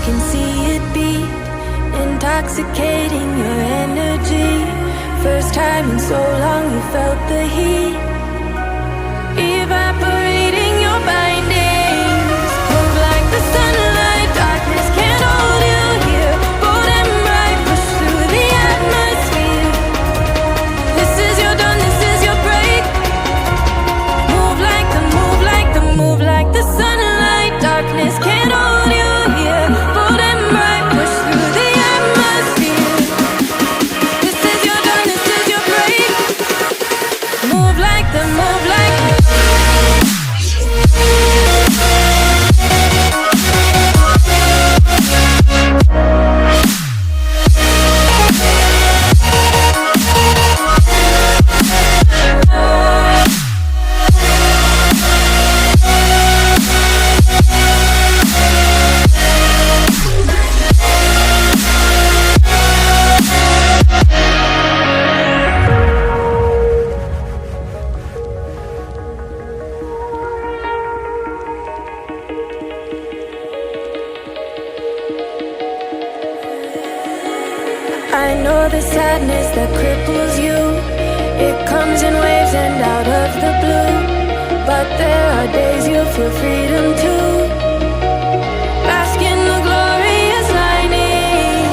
can see it beat, intoxicating your energy. First time in so long you felt the heat, evaporating your bindings. Move like the sunlight, darkness can't hold you here. Bold and bright, push through the atmosphere. This is your dawn, this is your break. Move like the, move like the, move like the sunlight, darkness can't hold you here. Bold and bright, push through the atmosphere. This is your dawn, this is your break. Move like the, move like the. I know the sadness that cripples you. It comes in waves and out of the blue. But there are days you feel freedom too. Bask in the glorious lightning.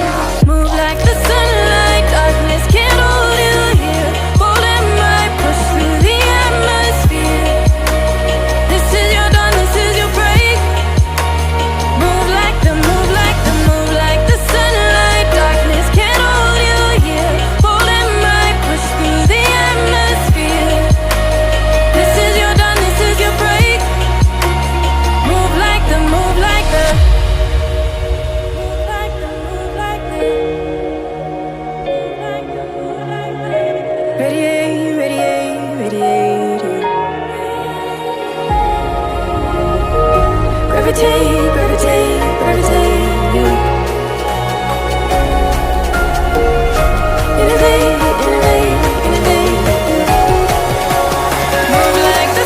Move like the sunlight, darkness can't hold you here. Bold and bright, push through the atmosphere. This is your dawn, this is your break. Move like the, move like the, move like the sunlight, darkness can't hold you here. Bold and bright, push through the atmosphere. This is your dawn, this is your break. Move like the, move like the, move like the, move like the, move like the, move like the. Radiate, radiate, radiate. Gravitate, gravitate, gravitate. Innovate, innovate, innovate. Move like the